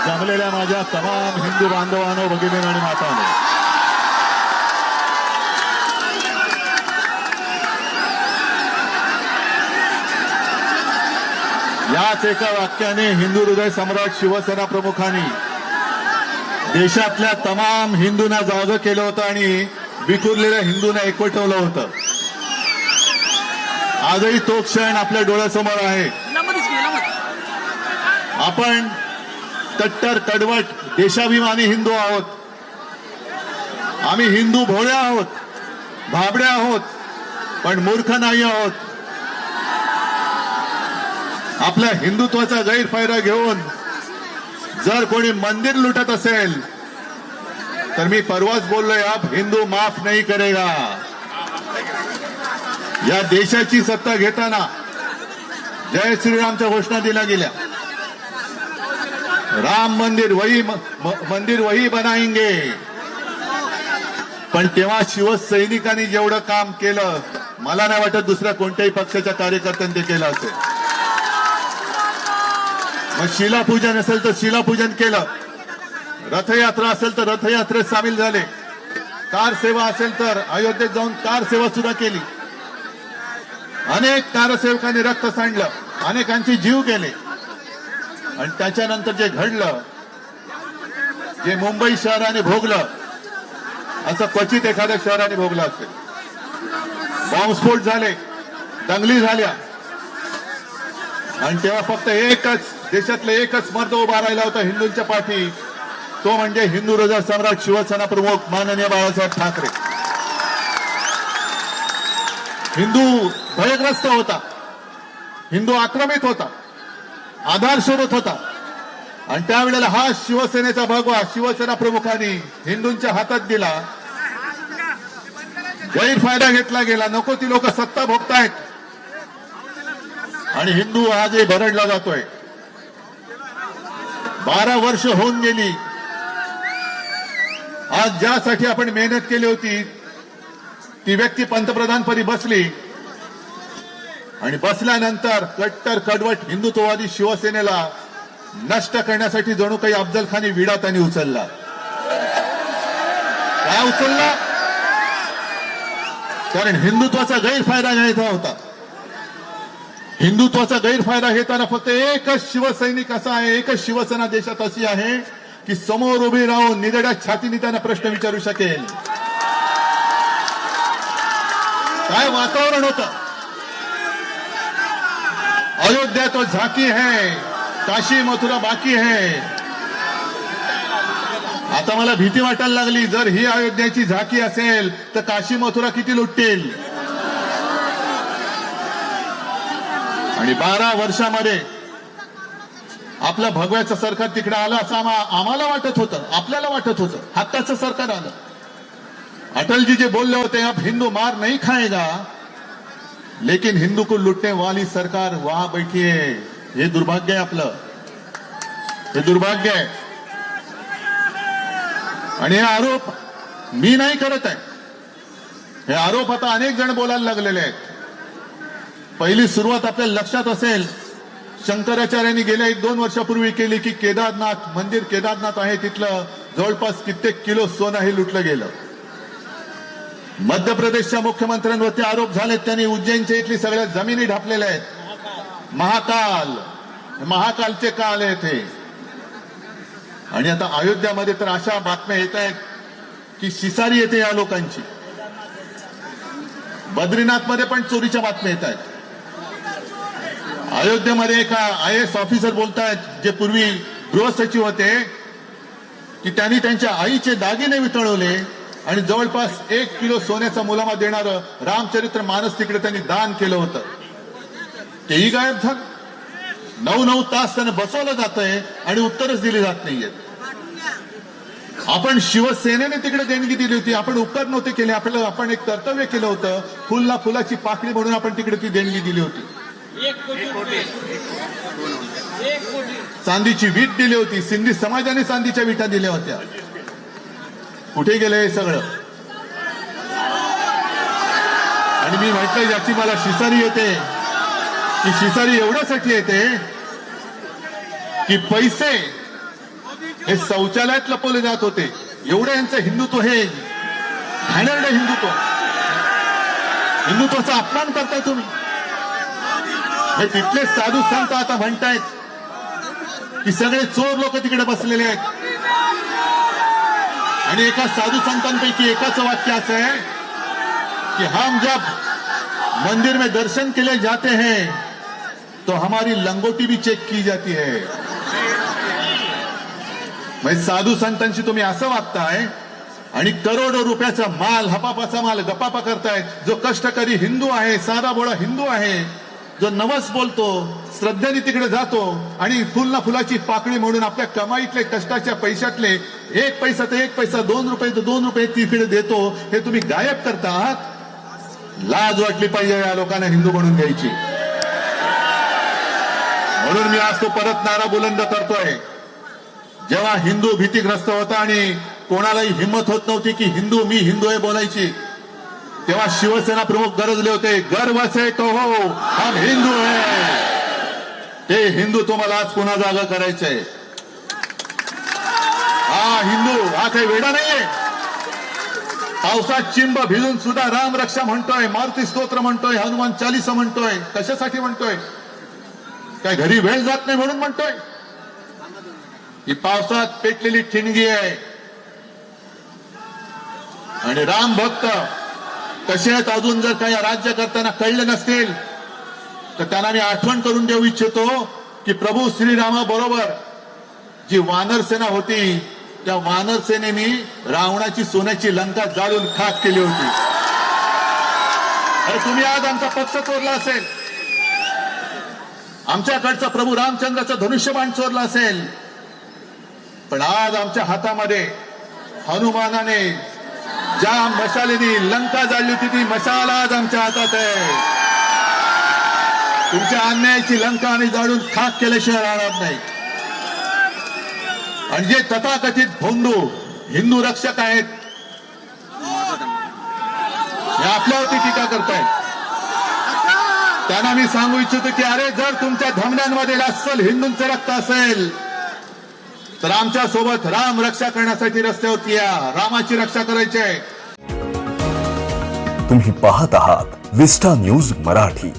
जमलेल्या माझ्या तमाम हिंदू बांधवांनो, भगिनी आणि मातांनो, याच एका वाक्याने हिंदू हृदय सम्राट शिवसेना प्रमुखांनी देशातल्या तमाम हिंदूंना जागं केलं होतं आणि विखुरलेल्या हिंदूंना एकवटवलं होतं. आजही तो क्षण आपल्या डोळ्यासमोर आहे. आपण कट्टर कडवट देशाभिमानी हिंदू आहोत. आम्ही हिंदू भोळे आहोत, भाबडे आहोत, पण मूर्ख नाही आहोत. आपल्या हिंदुत्वाचा गैरफायदा घेऊन जर कोणी मंदिर लुटत असेल तर मी परवाच बोललोय, अब हिंदू माफ नहीं करेगा. या देशाची सत्ता घेताना जय श्रीरामच्या घोषणा दिल्या गेल्या. राम मंदिर वही बनाएंगे. पण तेव्हा शिवसैनिकांनी जेवढं काम केलं, मला नाही वाटत दुसऱ्या कोणत्याही पक्षाच्या कार्यकर्त्यांनी ते केलं असेल. मग शिलापूजन असेल तर शिलापूजन केलं, रथयात्रा असेल तर रथयात्रेत सामील झाले, कार सेवा असेल तर अयोध्येत जाऊन कार सेवा सुद्धा केली. अनेक कारसेवकांनी रक्त सांडलं, अनेकांचे जीव गेले. आणि त्याच्यानंतर जे घडलं, जे मुंबई शहराने भोगलं, असं क्वचित एखाद्या शहराने भोगलं असेल. बॉम्बस्फोट झाले, दंगली झाल्या, आणि तेव्हा फक्त एकच देशातलं एकच मर्द उभा राहिला होता हिंदूंच्या पाठी, तो म्हणजे हिंदू हृदय सम्राट शिवसेना प्रमुख माननीय बाळासाहेब ठाकरे. हिंदू भयग्रस्त होता, हिंदू आक्रमित होता, आधार शोधत होता. आणि त्यावेळेला हा शिवसेनेचा भगवा शिवसेना प्रमुखांनी हिंदूंच्या हातात दिला. गैरफायदा घेतला गेला. नको ती लोक सत्ता भोगतायत आणि हिंदू आजही भरडला जातोय. 12 वर्ष होऊन गेली. आज ज्यासाठी आपण मेहनत केली होती ती व्यक्ती पंतप्रधानपदी बसली आणि बसल्यानंतर कट्टर कडवट हिंदुत्ववादी शिवसेनेला नष्ट करण्यासाठी जणू काही अफजल खानी विडा त्यांनी उचलला. काय उचलला? कारण हिंदुत्वाचा गैरफायदा घ्यायचा होता. हिंदुत्वाचा गैरफायदा घेताना फक्त एकच शिवसैनिक असा आहे, एकच शिवसेना देशात अशी आहे की समोर उभी राहून निधड्या छातीने त्यांना प्रश्न विचारू शकेल. काय वातावरण होतं. अयोध्या तो झाकी है, काशी मथुरा बाकी है. आता मला भीती वाटायला लागली, जर ही अयोध्याची झाकी असेल तर काशी मथुरा किती लुटतील. आणि 12 वर्षामध्ये आपलं भगव्याचं सरकार तिकडे आलं असं आम्हाला वाटत होतं, आपल्याला वाटत होतं. हक्काचं सरकार आलं. अटलजी जे बोलले होते, अब हिंदू मार नहीं खाएगा, लेकिन हिंदू को लुटने वाली सरकार वहां बैठी है. हे दुर्भाग्य आहे आपलं, हे दुर्भाग्य आहे. आणि हे आरोप मी नाही करत आहे, हे आरोप आता अनेक जण बोलायला लागलेले आहेत. पहिली सुरुवात आपल्याला लक्षात असेल, शंकराचार्यांनी गेल्या 1-2 वर्षापूर्वी केली की केदारनाथ मंदिर, केदारनाथ आहे तिथलं जवळपास कित्येक किलो सोनं हे लुटलं गेलं. मध्य प्रदेशच्या मुख्यमंत्र्यांवरती आरोप झालेत, त्यांनी उज्जैनच्या इथली सगळ्या जमिनी ढापलेल्या आहेत. महाकालचे काल आहेत हे. आणि आता अयोध्यामध्ये तर अशा बातम्या येत आहेत की शिसारी येते या लोकांची. बद्रीनाथमध्ये पण चोरीच्या बातम्या येत आहेत. अयोध्येमध्ये एका IAS ऑफिसर बोलतायत, जे पूर्वी गृहसचिव होते, की त्यांनी त्यांच्या आईचे दागिने वितळवले आणि जवळपास 1 किलो सोन्याचा मुलामा देणारं रामचरित्र मानस तिकडे त्यांनी दान केलं होतं. तेही गायब झालं. 9 तास त्यांना बसवलं जातंय आणि उत्तरच दिली जात नाहीयेत. आपण शिवसेनेने तिकडे देणगी दिली होती, आपण उपकार नव्हते केले. आपण एक कर्तव्य केलं होतं, फुलला फुलाची पाकळी म्हणून आपण तिकडे ती देणगी दिली होती. 1 कोटी. चांदीची वीट दिली होती. सिंधी समाजाने चांदीच्या विटा दिल्या होत्या. कुठे गेलं हे सगळं? आणि मी म्हटलं, याची मला शिसारी येते. की शिसारी एवढ्यासाठी येते की पैसे हे शौचालयात लपवले जात होते. एवढं यांचं हिंदुत्व हे घाणेरडं हिंदुत्व, हिंदुत्वाचा अपमान करताय तुम्ही. हे तिथले साधू संत आता म्हणतायत की सगळे चोर लोक तिकडे बसलेले आहेत. आणि एका साधू संतांपैकी एकाचं वाक्य असं आहे कि हम जब मंदिर में दर्शन के लिए जाते हैं तो हमारी लंगोटी भी चेक की जाती है. म्हणजे साधू संतांशी तुम्ही असं वागताय आणि करोडो रुपयाचा माल, हपापाचा माल गपापा करताय. जो कष्टकरी हिंदू आहे, साधा भोळा हिंदू आहे, जो नवस बोलतो, श्रद्धेने तिकडे जातो आणि फुल ना फुलाची पाकळी म्हणून आपल्या कमाईतले, कष्टाच्या पैशातले एक पैसा तर एक पैसा, 2 रुपये तर 2 रुपये तिकडे देतो. हे तुम्ही गायब करता आहात. लाज वाटली पाहिजे या लोकांना हिंदू म्हणून घ्यायची. म्हणून मी आज तो परत नारा बुलंद करतोय. जेव्हा हिंदू भीतीग्रस्त होता आणि कोणालाही हिंमत होत नव्हती की हिंदू, मी हिंदू आहे बोलायची, तेव्हा शिवसेना प्रमुख गरजले होते, गर्व से कहो हम हिंदू है. ते हिंदू तुम्हाला आज पुन्हा जागा करायचंय. हा हिंदू हा काही वेडा नाहीये. पावसात चिंब भिजून सुद्धा राम रक्षा म्हणतोय, मारुती स्तोत्र म्हणतोय, हनुमान चालीसा म्हणतोय. कशासाठी म्हणतोय? काय घरी वेळ जात नाही म्हणून म्हणतोय? ही पावसात पेटलेली ठिणगी आहे. आणि राम भक्त कसे आहेत अजून जर काही राज्य करताना कळले नसतील तर त्यांना मी आठवण करून देऊ इच्छितो की प्रभू श्रीरामाबरोबर जी वानर सेना होती, त्या वानर सेनेने रावणाची सोन्याची लंका जाळून खाक केली होती. अरे तुम्ही आज आमचा पक्ष चोरला असेल, आमच्याकडचा प्रभू रामचंद्राचा धनुष्यबाण चोरला असेल, पण आज आमच्या हातामध्ये हनुमानाने ज्या मशालेनी लंका जाळली होती ती मशाल आज आमच्या हातात आहे. तुमच्या अन्यायाची लंका आम्ही जाळून खाक केल्याशिवाय राहणार नाही. आणि जे तथाकथित भोंदू हिंदू रक्षक आहेत हे आपल्यावरती टीका करतायत. त्यांना मी सांगू इच्छितो की अरे जर तुमच्या धमन्यांमध्ये अस्सल हिंदूंचं रक्त असेल तर आमच्या सोबत राम रक्षा करण्यासाठी रस्त्यावरती या. रामाची रक्षा करायची आहे. तुम्ही पाहत आहात विस्टा न्यूज मराठी.